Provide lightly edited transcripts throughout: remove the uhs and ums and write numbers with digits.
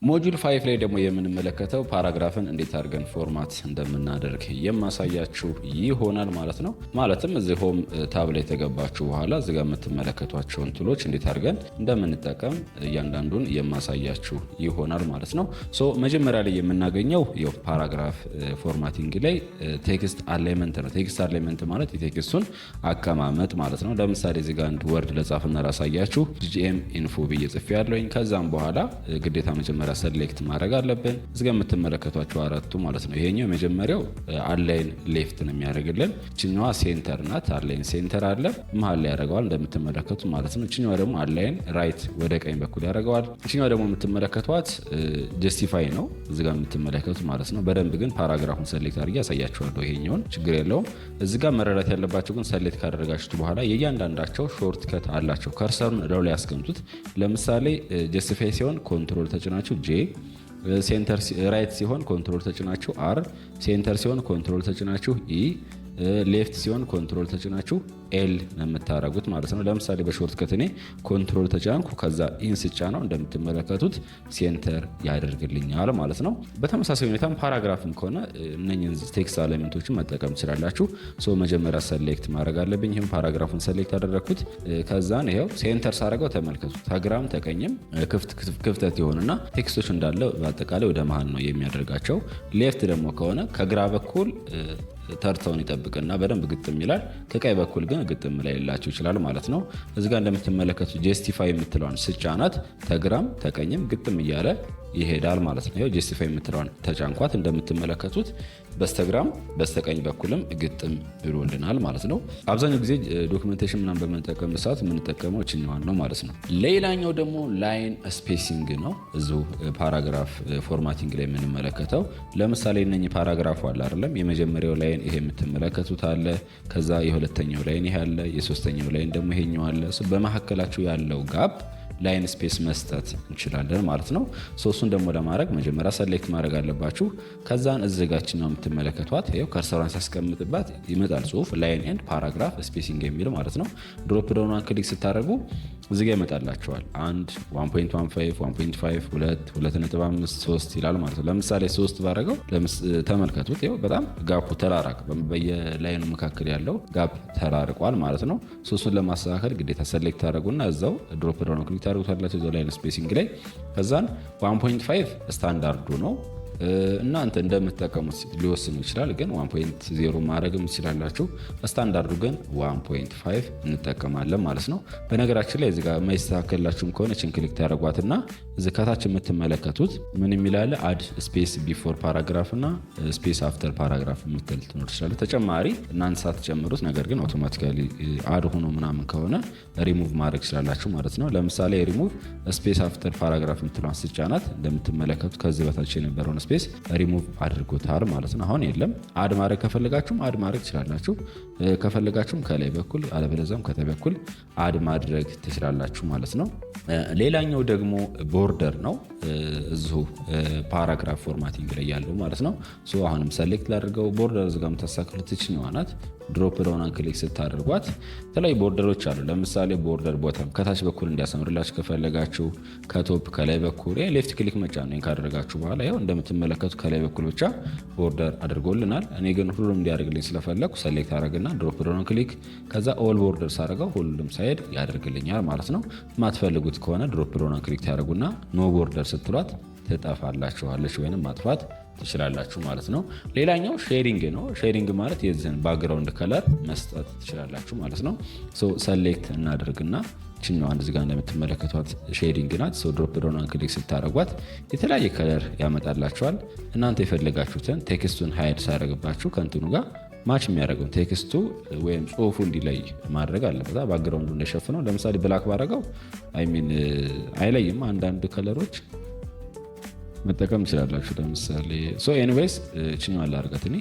ሞጁል 5 ላይ ደግሞ የምንመለከተው ፓራግራፍን እንዴት አድርገን ፎርማት እንደምናደርግ የማሳያችሁ ይሆናል ማለት ነው። ማለትም እዚህ ሆም ታብ ላይ የተገባችሁ በኋላ እዚህ ጋር የምትመለከቷቸውን ቱሎች እንዴት አድርገን እንደምንጠቀም እያንዳንዱን የማሳያችሁ ይሆናል ማለት ነው። ሶ መጀመሪያ ላይ የምናገኘው ፓራግራፍ ፎርማቲንግ ላይ ቴክስት አላይመንት ነው። ቴክስት አላይመንት ማለት የቴክስቱን አቀማመጥ ማለት ነው። ለምሳሌ እዚህ ጋር አንድ ወርድ ለጻፍና ላሳያችሁ ጂጂኤም ኢንፎ ብዬ ጽፌያለሁኝ። ከዛም በኋላ ግዴታ መጀመሪያ ሰሌክት ማድረግ አለብን። እዚህ ጋር የምትመለከቷቸው አራቱ ማለት ነው። ይሄኛው የመጀመሪያው አላይን ሌፍት ነው የሚያደርግልን። እችኛዋ ሴንተር ናት። አላይን ሴንተር አለ መሀል ላይ ያደርገዋል እንደምትመለከቱት ማለት ነው። እችኛዋ ደግሞ አላይን ራይት ወደ ቀኝ በኩል ያደርገዋል። እችኛዋ ደግሞ የምትመለከቷት ጀስቲፋይ ነው እዚህ ጋር የምትመለከቱት ማለት ነው። በደንብ ግን ፓራግራፉን ሰሌክት አድርጌ ያሳያችኋለሁ። ይሄኛውን ችግር የለውም። እዚህ ጋር መረዳት ያለባቸው ግን ሰሌክት ካደረጋችሁት በኋላ የእያንዳንዳቸው ሾርት ከት አላቸው። ከርሰሩን እዳው ላይ ያስቀምጡት። ለምሳሌ ጀስቲፋይ ሲሆን ኮንትሮል ተጭናችሁ ጄ፣ ሴንተር ራይት ሲሆን ኮንትሮል ተጭናችሁ አር፣ ሴንተር ሲሆን ኮንትሮል ተጭናችሁ ኢ፣ ሌፍት ሲሆን ኮንትሮል ተጭናችሁ ኤል ነው የምታረጉት ማለት ነው። ለምሳሌ በሾርት ከት እኔ ኮንትሮል ተጫንኩ ከዛ ኢን ስጫ ነው እንደምትመለከቱት ሴንተር ያደርግልኛል ማለት ነው። በተመሳሳይ ሁኔታም ፓራግራፍም ከሆነ እነኝን ቴክስት አላይመንቶችን መጠቀም ትችላላችሁ። ሶ መጀመሪያ ሰሌክት ማድረግ አለብኝ። ይህም ፓራግራፉን ሰሌክት ያደረግኩት ከዛን ይኸው ሴንተር ሳደርገው ተመልከቱ። ተግራም ተቀኝም ክፍተት ይሆንና ቴክስቶች እንዳለ በአጠቃላይ ወደ መሀል ነው የሚያደርጋቸው። ሌፍት ደግሞ ከሆነ ከግራ በኩል ተርተውን ይጠብቅና በደንብ ግጥም ይላል። ከቀኝ በኩል ግን ግጥም ላይ ላችሁ ይችላል ማለት ነው። እዚህ ጋር እንደምትመለከቱት ጀስቲፋይ የምትለዋን ስጫናት ተግራም ተቀኝም ግጥም እያለ ይሄዳል ማለት ነው። ጀስቲፋይ የምትለዋን ተጫንኳት እንደምትመለከቱት በስተግራም በስተቀኝ በኩልም ግጥም ብሎልናል ማለት ነው። አብዛኛው ጊዜ ዶክመንቴሽን ምናምን በምንጠቀም ሰዓት የምንጠቀመው እችኛዋን ነው ማለት ነው። ሌላኛው ደግሞ ላይን ስፔሲንግ ነው። እዚሁ ፓራግራፍ ፎርማቲንግ ላይ የምንመለከተው ለምሳሌ እነኚህ ፓራግራፉ አለ አይደለም። የመጀመሪያው ላይን ይሄ የምትመለከቱት አለ። ከዛ የሁለተኛው ላይን ይሄ አለ። የሶስተኛው ላይን ደግሞ ይሄኛው አለ። በመካከላቸው ያለው ጋፕ ላይን ስፔስ መስጠት እንችላለን ማለት ነው። እሱን ደግሞ ለማድረግ መጀመሪያ ሰሌክት ማድረግ አለባችሁ። ከዛን እዝጋችን ነው የምትመለከቷት። ይኸው ከርሰሯን ሲያስቀምጥባት ይመጣል ጽሁፍ ላይን ኤንድ ፓራግራፍ ስፔሲንግ የሚል ማለት ነው። ድሮፕ ዳውኗን ክሊክ ስታደርጉ እዚጋ ይመጣላቸዋል። 1 1.15 1.5 2 2.5 3 ይላል ማለት ነው። ለምሳሌ 3 ባደረገው ተመልከቱት። ይኸው በጣም ጋፑ ተራራቅ በየላይኑ መካከል ያለው ጋፕ ተራርቋል ማለት ነው። እሱን ለማስተካከል ግዴታ ሰሌክት ታደርጉና እዛው ድሮፕ ዳውን ክሊክ ታደርጉታላችሁ እዛው ላይን ስፔሲንግ ላይ። ከዛን 1.5 ስታንዳርዱ ነው። እናንተ እንደምትጠቀሙት ሊወስኑ ይችላል። ግን 1.0 ማድረግም ትችላላችሁ። ስታንዳርዱ ግን 1.5 እንጠቀማለን ማለት ነው። በነገራችን ላይ እዚህ ጋር የማይስተካከልላችሁም ከሆነ ችን ክሊክ ታደርጓትና እዚህ ከታች የምትመለከቱት ምን የሚላለ አድ ስፔስ ቢፎር ፓራግራፍ እና ስፔስ አፍተር ፓራግራፍ የምትል ትኖር ትችላለች። ተጨማሪ እናንተ ሳትጨምሩት ነገር ግን አውቶማቲካሊ አድ ሆኖ ምናምን ከሆነ ሪሙቭ ማድረግ ትችላላችሁ ማለት ነው። ለምሳሌ ሪሙቭ ስፔስ አፍተር ፓራግራፍ የምትለዋን ስጫናት እንደምትመለከቱት ከዚህ በታች የነበረውን ስፔስ ሪሙቭ አድርጎታል ማለት ነው። አሁን የለም። አድ ማድረግ ከፈለጋችሁም አድ ማድረግ ትችላላችሁ። ከፈለጋችሁም ከላይ በኩል አለበለዚያም ከታይ በኩል አድ ማድረግ ትችላላችሁ ማለት ነው። ሌላኛው ደግሞ ቦርደር ነው። እዚሁ ፓራግራፍ ፎርማቲንግ ላይ ያለው ማለት ነው። አሁንም ሰሌክት ላድርገው። ቦርደር እዚጋ የምታሳክሉት ትችኛዋ ናት። ድሮፕ ዳውን ክሊክ ስታደርጓት የተለያዩ ቦርደሮች አሉ። ለምሳሌ ቦርደር ቦተም ከታች በኩል እንዲያሰምርላችሁ ከፈለጋችሁ ከቶፕ ከላይ በኩል ሌፍት ክሊክ መጫን ነው። ካደረጋችሁ በኋላ ያው እንደምትመለከቱ ከላይ በኩል ብቻ ቦርደር አድርጎልናል። እኔ ግን ሁሉም እንዲያደርግልኝ ስለፈለኩ ሰሌክት አደረግና ድሮፕ ዳውን ክሊክ ከዛ ኦል ቦርደር ሳደርገው ሁሉም ሳይድ ያደርግልኛል ማለት ነው። የማትፈልጉት ከሆነ ድሮፕ ዳውን ክሊክ ታደርጉና ኖ ቦርደር ስትሏት ትጠፋላችኋለች ወይንም ማጥፋት ትችላላችሁ ማለት ነው። ሌላኛው ሼሪንግ ነው። ሼሪንግ ማለት የዚህን ባክግራውንድ ከለር መስጠት ትችላላችሁ ማለት ነው። ሰሌክት እናደርግና ችኛዋን እዚህ ጋር እንደምትመለከቷት ሼሪንግ ናት። ድሮፕ ዳውን ክሊክ ስታደርጓት የተለያየ ከለር ያመጣላችኋል። እናንተ የፈለጋችሁትን ቴክስቱን ሃይድ ሳደርግባችሁ ከእንትኑ ጋር ማች የሚያደርገው ቴክስቱ ወይም ጽሁፉ እንዲለይ ማድረግ አለበት። ባክግራውንዱ እንደሸፍነው ለምሳሌ ብላክ ባደረገው አይለይም። አንዳንድ ከለሮች መጠቀም ትችላላችሁ። ለምሳሌ ኤኒዌይስ ችኛዋን ላድርጋት እኔ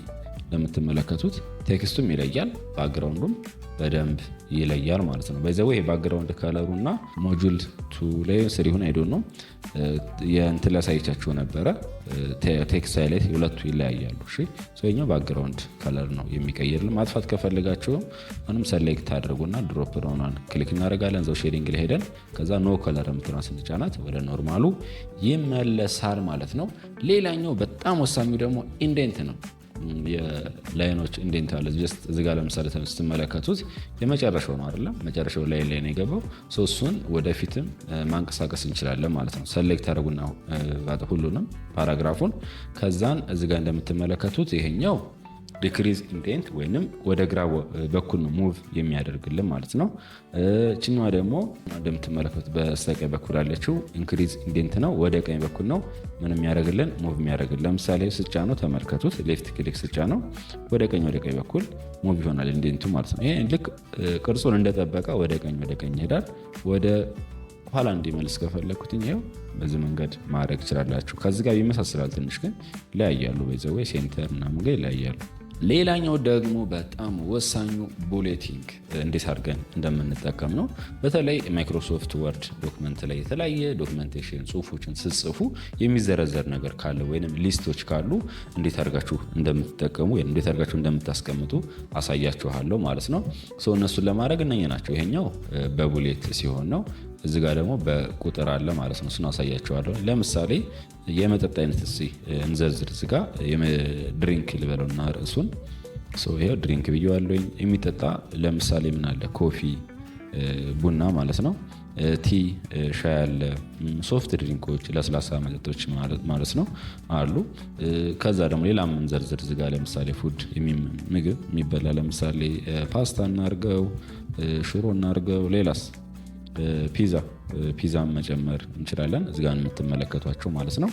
እንደምትመለከቱት ቴክስቱም ይለያል፣ ባክግራውንዱም በደንብ ይለያል ማለት ነው። በዚያው ይሄ ባክግራውንድ ከለሩና ሞጁል 2 ላይ ስር ይሁን አይዶን ነው የእንትን ላሳይቻችሁ ነበረ ቴክስት ሃይላይት ሁለቱ ይለያያሉ። እሺ ኛው ባክግራውንድ ከለር ነው የሚቀይርልን። ማጥፋት ከፈለጋችሁም አሁንም ሰሌክት አድርጉና ድሮፕ ዳውኗን ክሊክ እናደርጋለን። እዛው ሼዲንግ ላይ ሄደን ከዛ ኖ ከለር የምትሆን ስንጫናት ወደ ኖርማሉ ይመለሳል ማለት ነው። ሌላኛው በጣም ወሳኙ ደግሞ ኢንዴንት ነው። የላይኖች ኢንዴንት አለ ጀስት እዚህ ጋር ለምሳሌ ስትመለከቱት የመጨረሻው ነው አይደለም፣ መጨረሻው ላይ ነው የገባው። እሱን ወደፊትም ማንቀሳቀስ እንችላለን ማለት ነው። ሰሌክት አድርጉና ሁሉንም ፓራግራፉን ከዛን እዚህ ጋር እንደምትመለከቱት ይሄኛው ዲክሪዝ ኢንዴንት ወይንም ወደ ግራ በኩል ነው ሙቭ የሚያደርግልን ማለት ነው። እችኛዋ ደግሞ እንደምትመለከቱት በስተቀኝ በኩል ያለችው ኢንክሪዝ ኢንዴንት ነው። ወደ ቀኝ በኩል ነው ምን የሚያደርግልን ሙቭ የሚያደርግልን። ለምሳሌ ስጫ ነው ተመልከቱት፣ ሌፍት ክሊክ ስጫ ነው ወደ ቀኝ በኩል ሙቭ ይሆናል ኢንዴንቱ ማለት ነው። ይሄ ልክ ቅርጹን እንደጠበቀ ወደ ቀኝ ይሄዳል። ወደ ኋላ እንዲመልስ ከፈለኩት ይሄው በዚህ መንገድ ማድረግ ትችላላችሁ። ከዚህ ጋር ይመሳሰላል ትንሽ ግን ይለያያሉ። በዘዌ ሴንተር ምናምን ጋር ይለያያሉ። ሌላኛው ደግሞ በጣም ወሳኙ ቡሌቲንግ እንዴት አድርገን እንደምንጠቀም ነው። በተለይ ማይክሮሶፍት ወርድ ዶክመንት ላይ የተለያየ ዶክመንቴሽን ጽሁፎችን ስትጽፉ የሚዘረዘር ነገር ካለ ወይም ሊስቶች ካሉ እንዴት አድርጋችሁ እንደምትጠቀሙ ወይም እንዴት አድርጋችሁ እንደምታስቀምጡ አሳያችኋለሁ ማለት ነው። እነሱን ለማድረግ እነኚህ ናቸው። ይሄኛው በቡሌት ሲሆን ነው። እዚህ ጋር ደግሞ በቁጥር አለ ማለት ነው። እሱን አሳያችኋለሁ። ለምሳሌ የመጠጥ አይነት እንዘርዝር። እዚህ ጋር ድሪንክ ልበለውና ርዕሱን ይሄው ድሪንክ ብዬዋለሁኝ። የሚጠጣ ለምሳሌ ምን አለ ኮፊ ቡና ማለት ነው። ቲ ሻይ አለ። ሶፍት ድሪንኮች ለስላሳ መጠጦች ማለት ነው አሉ። ከዛ ደግሞ ሌላ እንዘርዝር። እዚህ ጋር ለምሳሌ ፉድ ምግብ የሚበላ ለምሳሌ ፓስታ እናርገው፣ ሽሮ እናርገው፣ ሌላስ ፒዛን መጨመር እንችላለን። እዚጋ የምትመለከቷቸው ማለት ነው።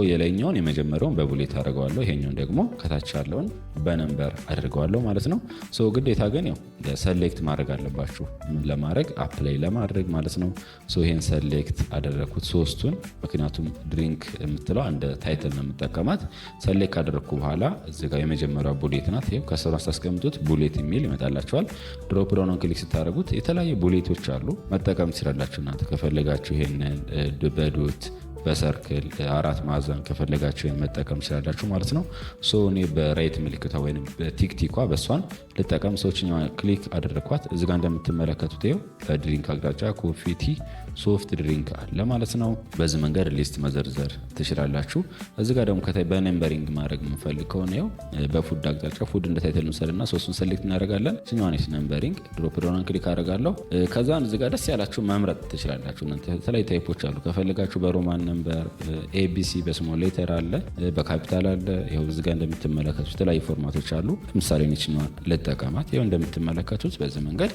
የላይኛውን የመጀመሪያውን በቡሌት አድርገዋለሁ፣ ይሄኛውን ደግሞ ከታች ያለውን በነንበር አድርገዋለሁ ማለት ነው። ግዴታ ግን ያው ሰሌክት ማድረግ አለባችሁ ለማድረግ አፕላይ ለማድረግ ማለት ነው። ይሄን ሰሌክት አደረግኩት ሶስቱን፣ ምክንያቱም ድሪንክ የምትለው እንደ ታይትል ነው የምጠቀማት። ሰሌክት ካደረግኩ በኋላ እዚጋ የመጀመሪያ ቡሌት ናት። ይሄው ከስራ ስታስቀምጡት ቡሌት የሚል ይመጣላችኋል። ድሮፕ ዳውን ክሊክ ስታደርጉት የተለያዩ ቡሌቶች አሉ መጠቀም ትችላላችሁ እናንተ ከፈለጋችሁ ይሄንን በዶት በሰርክል አራት ማዕዘን ከፈለጋችሁ መጠቀም ትችላላችሁ ማለት ነው። እኔ በራይት ምልክቷ ወይም በቲክቲኳ በሷን ልጠቀም። ክሊክ አደረኳት። እዚጋ እንደምትመለከቱት ይኸው በድሪንክ አቅጣጫ ኮፊ ቲ ሶፍት ድሪንክ አለ ማለት ነው። በዚህ መንገድ ሊስት መዘርዘር ትችላላችሁ። እዚጋ ደግሞ ከታይ በነምበሪንግ ማድረግ የምንፈልግ ከሆነ ይኸው በፉድ አቅጣጫ ፉድ እንደ ታይትል እንውሰድና ሶስቱን ሰሌክት እናደርጋለን። ችኛዋን ነምበሪንግ ድሮፕ ዳውን ክሊክ አደርጋለሁ። ከዛን እዚጋ ደስ ያላችሁ መምረጥ ትችላላችሁ። የተለያዩ ታይፖች አሉ። ከፈለጋችሁ በሮማን ነምበር ኤቢሲ በስሞል ሌተር አለ፣ በካፒታል አለ። ይኸው እዚጋ እንደምትመለከቱት የተለያዩ ፎርማቶች አሉ። ለምሳሌ ችኛዋን ልጠቀማት። ይኸው እንደምትመለከቱት በዚህ መንገድ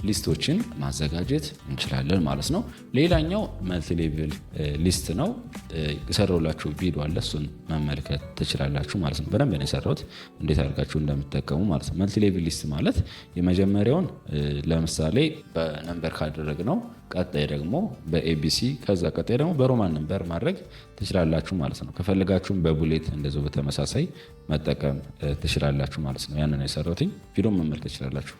ሊስቶችን ማዘጋጀት እንችላለን ማለት ነው። ሌላኛው መልቲ ሌቭል ሊስት ነው። የሰራሁላችሁ ቪዲዮ አለ፣ እሱን መመልከት ትችላላችሁ ማለት ነው። በደንብ ነው የሰራሁት እንዴት አድርጋችሁ እንደምትጠቀሙ ማለት ነው። መልቲ ሌቭል ሊስት ማለት የመጀመሪያውን ለምሳሌ በነምበር ካደረግነው ቀጣይ ደግሞ በኤቢሲ ከዛ ቀጣይ ደግሞ በሮማን ነምበር ማድረግ ትችላላችሁ ማለት ነው። ከፈለጋችሁም በቡሌት እንደዚሁ በተመሳሳይ መጠቀም ትችላላችሁ ማለት ነው። ያንን የሰራሁት ቪዲዮ መመልከት ትችላላችሁ።